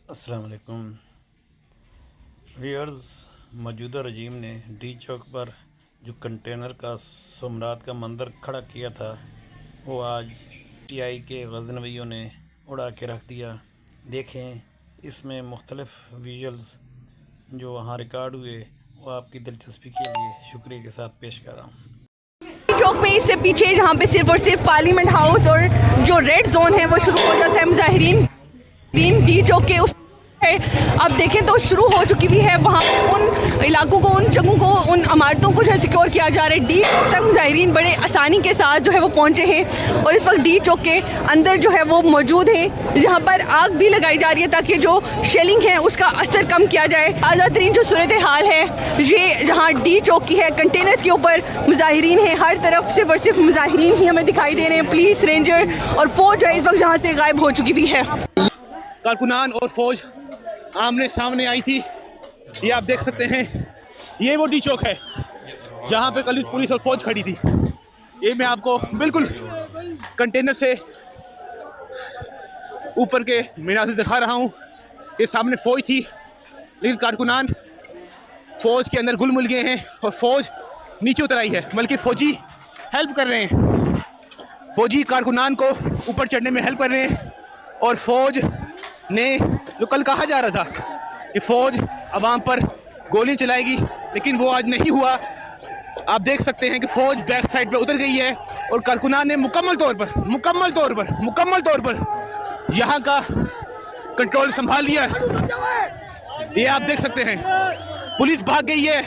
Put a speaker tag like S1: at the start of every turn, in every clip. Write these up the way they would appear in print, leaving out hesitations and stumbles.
S1: अस्सलाम वालेकुम व्यूअर्स। मौजूदा रजीम ने डी चौक पर जो कंटेनर का सोमनाथ का मंदिर खड़ा किया था वो आज टीआई के गज़नवियों ने उड़ा के रख दिया। देखें इसमें मुख्तलिफ़ विजुअल्स जो वहाँ रिकॉर्ड हुए वो आपकी दिलचस्पी के लिए शुक्रिया के साथ पेश कर रहा हूँ।
S2: चौक में इससे पीछे जहाँ पे सिर्फ और सिर्फ पार्लियामेंट हाउस और जो रेड जोन है वो शुरू हो जाता है मुजाहिरीन डी चौक के उस है। अब देखें तो शुरू हो चुकी भी है। वहाँ पे उन इलाकों को, उन जगहों को, उन इमारतों को जो है सिक्योर किया जा रहा है। डी चौक तक मुजाहिरीन बड़े आसानी के साथ जो है वो पहुँचे हैं और इस वक्त डी चौक के अंदर जो है वो मौजूद हैं, जहाँ पर आग भी लगाई जा रही है ताकि जो शेलिंग है उसका असर कम किया जाए। ताज़ा तरीन जो सूरत हाल है ये जहाँ डी चौक की है, कंटेनर्स के ऊपर मुजाहिरीन है, हर तरफ सिर्फ और सिर्फ मुजाहिरीन ही हमें दिखाई दे रहे हैं। पुलिस, रेंजर और फौज जो है इस वक्त जहाँ से गायब हो चुकी भी है।
S3: कारकुनान और फौज आमने सामने आई थी। ये आप देख सकते हैं, ये वो डी चौक है जहाँ पे कल पुलिस और फौज खड़ी थी। ये मैं आपको बिल्कुल कंटेनर से ऊपर के मीनार दिखा रहा हूँ। ये सामने फौज थी लेकिन कारकुनान फौज के अंदर घुल मिल गए हैं और फौज नीचे उतर आई है, बल्कि फौजी हेल्प कर रहे हैं। फौजी कारकुनान को ऊपर चढ़ने में हेल्प कर रहे हैं और फौज ने जो कल कहा जा रहा था कि फ़ौज अवाम पर गोली चलाएगी, लेकिन वो आज नहीं हुआ। आप देख सकते हैं कि फ़ौज बैक साइड पे उतर गई है और कारकुनान ने मुकम्मल तौर पर यहाँ का कंट्रोल संभाल लिया। ये आप देख सकते हैं, पुलिस भाग गई है।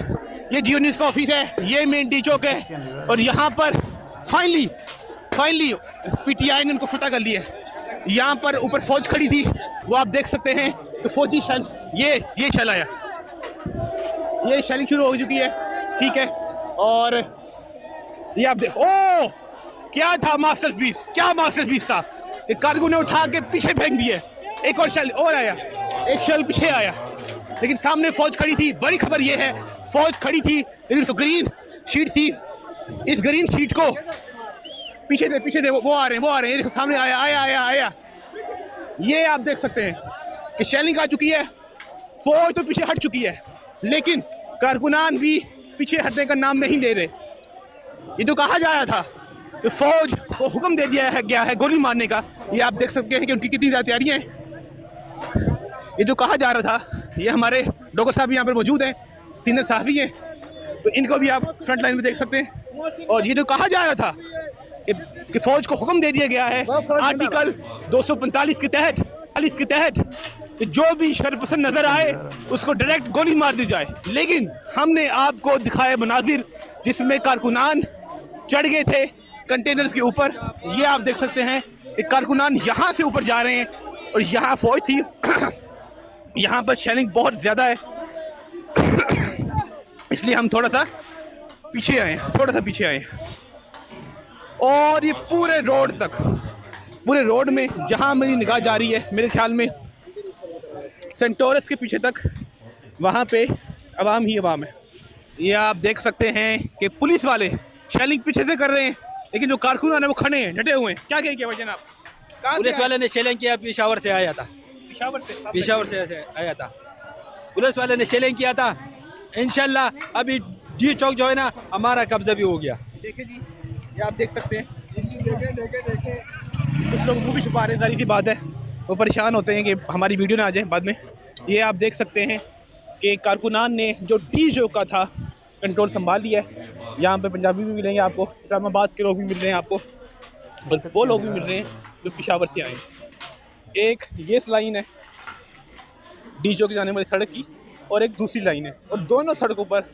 S3: ये जियो न्यूज़ का ऑफिस है, ये मेन डी चौक है और यहाँ पर फाइनली पीटीआई ने उनको फतह कर लिया है। यहाँ पर ऊपर फौज खड़ी थी, वो आप देख सकते हैं। तो फौजी शैल ये शैल आया, ये शैलिंग शुरू हो चुकी है, ठीक है। और ये आप देख, ओ क्या था मास्टरपीस था। एक कारकुन ने उठा के पीछे फेंक दिए, एक और शैल और आया, एक शैल पीछे आया, लेकिन सामने फौज खड़ी थी। बड़ी खबर ये है, फौज खड़ी थी लेकिन तो ग्रीन शीट थी। इस ग्रीन शीट को पीछे से वो आ रहे हैं, सामने आया। ये आप देख सकते हैं कि शेलिंग आ चुकी है, फौज तो पीछे हट चुकी है, लेकिन कारकुनान भी पीछे हटने का नाम नहीं ले रहे। ये जो कहा जा रहा था कि फौज को हुक्म दे दिया गया है गोली मारने का, ये आप देख सकते हैं कि उनकी कितनी ज़्यादा तैयारियां हैं। ये जो कहा जा रहा था, ये हमारे डॉक्टर साहब यहाँ पर मौजूद हैं, सीनियर साहबी हैं, तो इनको भी आप फ्रंट लाइन में देख सकते हैं। और ये जो कहा जा रहा था कि फौज को हुक्म दे दिया गया है आर्टिकल 245 के तहत कि जो भी शरपसंद नजर आए उसको डायरेक्ट गोली मार दी जाए। लेकिन हमने आपको दिखाया मनाजिर जिसमें कारकुनान चढ़ गए थे कंटेनर्स के ऊपर। ये आप देख सकते हैं कि कारकुनान यहाँ से ऊपर जा रहे हैं और यहाँ फौज थी। यहाँ पर शेलिंग बहुत ज़्यादा है, इसलिए हम थोड़ा सा पीछे आए और ये पूरे रोड में जहाँ मेरी निगाह जा रही है, मेरे ख्याल में सेंटोरस के पीछे तक, वहाँ पे अवाम ही अवाम है। ये आप देख सकते हैं कि पुलिस वाले शेलिंग पीछे से कर रहे हैं, लेकिन जो कारकुनान है वो खड़े हैं, डटे हुए हैं। क्या किया वजह आप?
S4: पुलिस वाले ने शेलिंग किया, पेशावर से आया था। पुलिस वाले ने शेलिंग किया था। इंशाल्लाह अभी डी चौक जो है ना हमारा कब्जा भी हो गया।
S3: देखिए जी, ये आप देख सकते हैं, देखे कुछ लोग मुँह भी छुपा रहे हैं, सारी सी बात है, वो परेशान होते हैं कि हमारी वीडियो ना आ जाए बाद में। ये आप देख सकते हैं कि कारकुनान ने जो डी चौक का था कंट्रोल संभाल लिया है। यहाँ पे पंजाबी भी मिलेंगे आपको, इस्लामाबाद के लोग भी मिल रहे हैं आपको, और वो लोग भी मिल रहे हैं जो पेशावर से आए हैं। एक ये लाइन है डी चौक जाने वाली सड़क की और एक दूसरी लाइन है, और दोनों सड़कों पर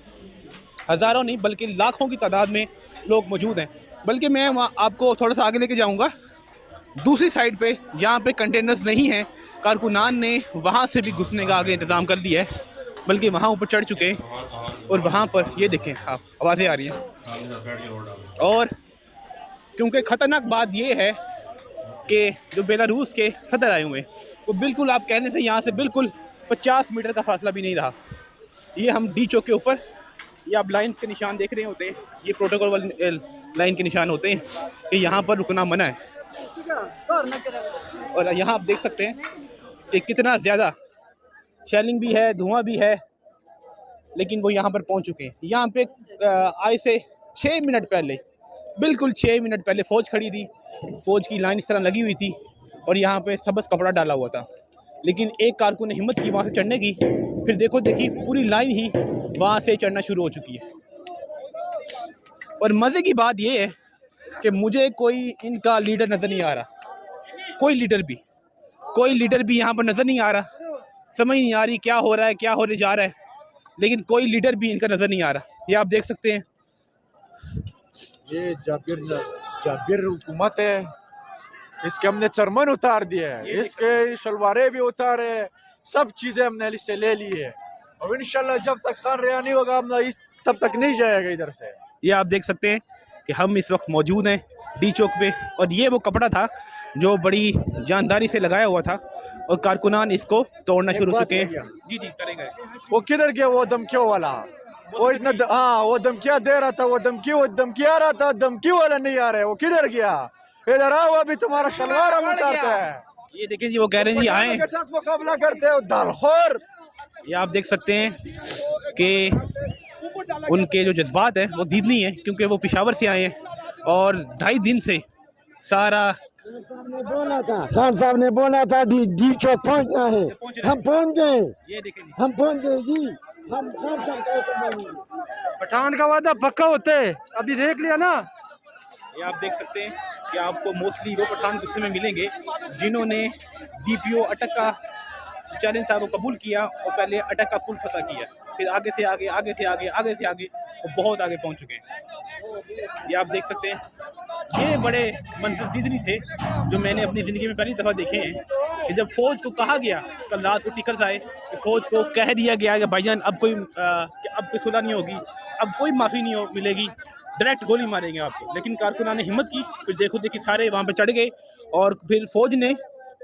S3: हज़ारों नहीं बल्कि लाखों की तादाद में लोग मौजूद हैं। बल्कि मैं वहाँ आपको थोड़ा सा आगे लेके जाऊँगा, दूसरी साइड पे जहाँ पे कंटेनर्स नहीं हैं, कारकुनान ने वहाँ से भी घुसने का आगे इंतज़ाम कर लिया है, बल्कि वहाँ ऊपर चढ़ चुके हैं। और वहाँ पर ये देखें आप, आवाज़ें आ रही हैं। और क्योंकि ख़तरनाक बात ये है कि जो बेलारूस के सदर आए हुए हैं, वो बिल्कुल आप कहने से यहाँ से बिल्कुल 50 मीटर का फासला भी नहीं रहा। ये हम डी चौक के ऊपर, ये आप लाइन्स के निशान देख रहे होते हैं, ये प्रोटोकॉल वाली लाइन के निशान होते हैं कि यहाँ पर रुकना मना है। और यहाँ आप देख सकते हैं कि कितना ज़्यादा शेलिंग भी है, धुआं भी है, लेकिन वो यहाँ पर पहुँच चुके हैं। यहाँ पे आए से 6 मिनट पहले, बिल्कुल 6 मिनट पहले फ़ौज खड़ी थी, फ़ौज की लाइन इस तरह लगी हुई थी और यहाँ पे सबस कपड़ा डाला हुआ था। लेकिन एक कारकुन ने हिम्मत की वहाँ से चढ़ने की, फिर देखी पूरी लाइन ही वहाँ से चढ़ना शुरू हो चुकी है। और मज़े की बात ये है कि मुझे कोई इनका लीडर नज़र नहीं आ रहा, कोई लीडर भी यहाँ पर नज़र नहीं आ रहा। समझ नहीं आ रही क्या हो रहा है, क्या होने जा रहा है, लेकिन कोई लीडर भी इनका नज़र नहीं आ रहा। ये आप देख सकते हैं,
S5: ये जाबिर हुकूमत है, इसके हमने चरमन उतार दिए है, इसके शलवारे भी उतारे, सब चीज़ें हमने इससे ले ली है। और इंशाल्लाह जब तक खान रिहा नहीं होगा हम तब तक नहीं जाएगा इधर से।
S3: ये आप देख सकते हैं कि हम इस वक्त मौजूद हैं डी चौक पे, और ये वो कपड़ा था जो बड़ी जानदारी से लगाया हुआ था और कारकुनान इसको तोड़ना शुरू चुके हैं। जी करेंगे।
S5: वो किधर गया वो धमकियों वाला? वो इतना वो धमकियाँ दे रहा था, वो धमकी आ रहा था, धमकी वाला नहीं आ रहे, वो किधर गया? इधर आओ, अभी तुम्हारा शलवार हम उतारते हैं।
S3: ये देखें जी, वो कह रहे हैं जी आए
S5: के साथ मुकाबला करते हो दालखोर।
S3: ये आप देख सकते हैं कि उनके जो जज्बात हैं वो दीदनी है, क्योंकि वो पेशावर से आए हैं और 2.5 दिन से सारा
S6: खान साहब ने बोला था डी चौक पहुंचना है, हम पहुंच गए।
S3: ये देखें
S6: हम पहुंच गए जी, हम खान साहब
S5: पठान का वादा पक्का होते है, अभी देख लिया ना।
S3: ये आप देख सकते हैं कि आपको मोस्टली वो पठान गुस्से में मिलेंगे जिन्होंने DPO अटक का चैलेंज था वो कबूल किया और पहले अटक का पुल फतह किया, फिर आगे से आगे वो बहुत आगे पहुंच चुके हैं। ये आप देख सकते हैं, ये बड़े मंसूस दीदनी थे जो मैंने अपनी ज़िंदगी में पहली दफ़ा देखे हैं कि जब फ़ौज को कहा गया, कल रात को टिकर्स आए कि फ़ौज को कह दिया गया कि भाईजान अब कोई सुलह नहीं होगी, अब कोई माफ़ी नहीं मिलेगी, डायरेक्ट गोली मारेंगे आपको। लेकिन कारकुनान ने हिम्मत की, फिर देखी सारे वहाँ पे चढ़ गए और फिर फ़ौज ने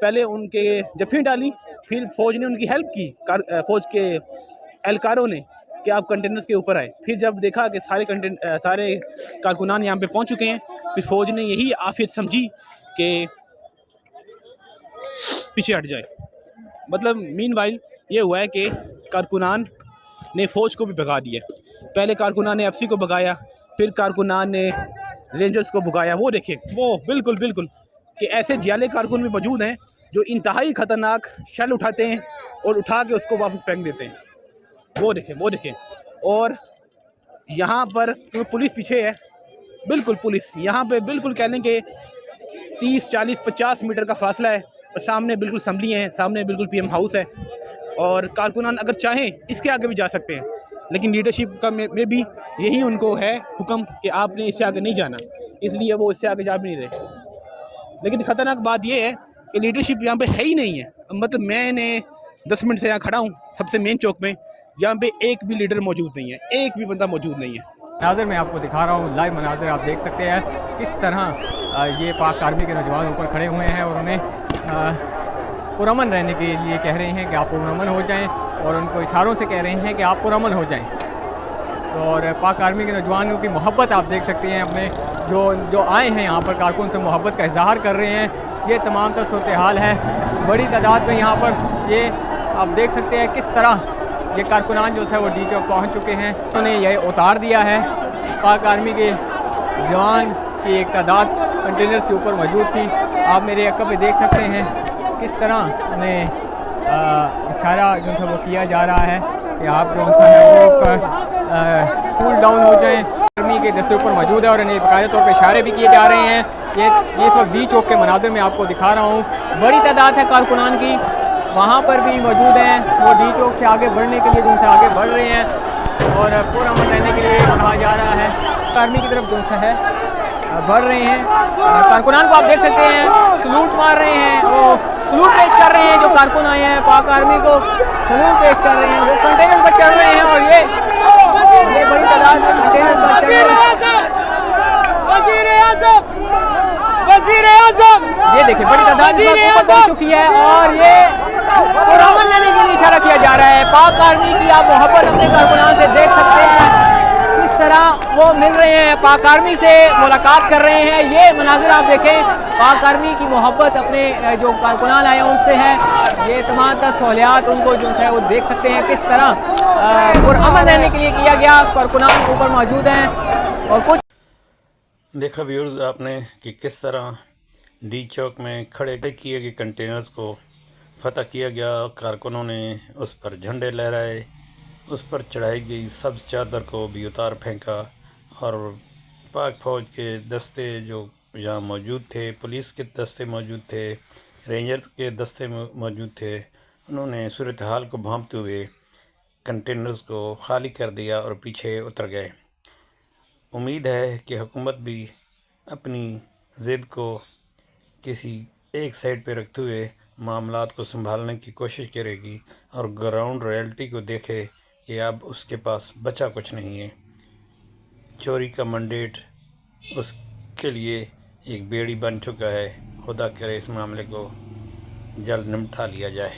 S3: पहले उनके जफ़ी डाली, फिर फ़ौज ने उनकी हेल्प की, फ़ौज के एहलकारों ने, कि आप कंटेनर्स के ऊपर आए। फिर जब देखा कि सारे कारकुनान यहाँ पे पहुँच चुके हैं, फिर फ़ौज ने यही आफियत समझी कि पीछे हट जाए। मतलब मीनवाइल ये हुआ है कि कारकुनान ने फ़ौज को भी भगा दिया। पहले कारकुनान ने FC को भगाया, फिर कारकुनान ने रेंजर्स को भगाया। वो देखें, वो बिल्कुल कि ऐसे जियाले कारकुन भी मौजूद हैं जो इंतहाई ख़तरनाक शल उठाते हैं और उठा के उसको वापस फेंक देते हैं। वो देखें। और यहाँ पर पुलिस पीछे है, बिल्कुल पुलिस यहाँ पे बिल्कुल कह लें कि 30, 40, 50 मीटर का फासला है और सामने बिल्कुल असम्बली है, सामने बिल्कुल PM हाउस है। और कारकुनान अगर चाहें इसके आगे भी जा सकते हैं, लेकिन लीडरशिप का में भी यही उनको है हुक्म कि आपने इससे आगे नहीं जाना, इसलिए वो इससे आगे जा भी नहीं रहे। लेकिन ख़तरनाक बात यह है कि लीडरशिप यहाँ पे है ही नहीं है। मतलब मैंने 10 मिनट से यहाँ खड़ा हूँ सबसे मेन चौक में, यहाँ पे एक भी लीडर मौजूद नहीं है, एक भी बंदा मौजूद नहीं है।
S7: मनाज़र मैं आपको दिखा रहा हूँ, लाइव मनाज़र आप देख सकते हैं किस तरह ये पाक आर्मी के नौजवान ऊपर खड़े हुए हैं और उन्हें पुरअमन रहने के लिए कह रहे हैं कि आप पुरअमन हो जाएं, और उनको इशारों से कह रहे हैं कि आप पुरअमन हो जाएं। तो और पाक आर्मी के नौजवानों की मोहब्बत आप देख सकते हैं, अपने जो आए हैं यहाँ पर कारकुन से मोहब्बत का इजहार कर रहे हैं। ये तमाम तर सूरत हाल है, बड़ी तादाद में यहाँ पर ये आप देख सकते हैं किस तरह ये कारकुनान जो है वो डी चौक पहुँच चुके हैं। उन्होंने ये उतार दिया है। पाक आर्मी के जवान की एक तादाद कंटेनर्स के ऊपर मौजूद थी। आप मेरे अक्का पे देख सकते हैं किस तरह उन्हें इशारा जो है वो किया जा रहा है कि आप जो है वो कूल डाउन हो जाएं। आर्मी के दस्ते ऊपर मौजूद है और इन्हें बाकायदा तौर पर इशारे भी किए जा रहे हैं। ये इस वक्त डी चौक के मनाज़िर में आपको दिखा रहा हूँ। बड़ी तादाद है कारकुनान की, वहाँ पर भी मौजूद हैं। वो डी चौक से आगे बढ़ने के लिए जो है आगे बढ़ रहे हैं और पुरअमन रहने के लिए कहा जा रहा है। आर्मी की तरफ जो है बढ़ रहे हैं। कारकुनान को आप देख सकते हैं सलूट मार रहे हैं, वो सलूट पेश कर रहे हैं। जो कारकुन आए हैं पाक आर्मी को सलूट पेश कर रहे हैं। वो कंटेनर पर चढ़ रहे हैं और ये बड़ी तादाद में कंटेनर पर चढ़ रहे हैं। ये देखिए बड़ी तादाद ऊपर पहुंच चुकी है और ये पुरअमन लेने के लिए इशारा किया जा रहा है। पाक आर्मी की आप मोहब्बत अपने कारकुनान से देख सकते हैं किस तरह तरह वो मिल रहे हैं, पाक आर्मी से मुलाकात कर रहे हैं। ये मनाजिर आप देखें, पाक आर्मी की मोहब्बत अपने जो कारकुनान आए हैं उनसे है। ये तमाम सहूलियात उनको जो है वो देख सकते हैं किस तरह पुरअमन रहने के लिए किया गया। कारकुनान ऊपर मौजूद हैं और कुछ
S1: देखा व्यूअर्स आपने कि किस तरह डी चौक में खड़े किए गए कंटेनर्स को फतह किया गया। कारकुनों ने उस पर झंडे लहराए, उस पर चढ़ाई गई सब्ज़ चादर को भी उतार फेंका और पाक फ़ौज के दस्ते जो यहाँ मौजूद थे, पुलिस के दस्ते मौजूद थे, रेंजर्स के दस्ते मौजूद थे, उन्होंने सूरत हाल को भांपते हुए कंटेनर्स को खाली कर दिया और पीछे उतर गए। उम्मीद है कि हुकूमत भी अपनी ज़िद को किसी एक साइड पे रखते हुए मामलात को संभालने की कोशिश करेगी और ग्राउंड रियलिटी को देखे कि अब उसके पास बचा कुछ नहीं है। चोरी का मैंडेट उसके लिए एक बेड़ी बन चुका है। खुदा करे इस मामले को जल्द निपटा लिया जाए।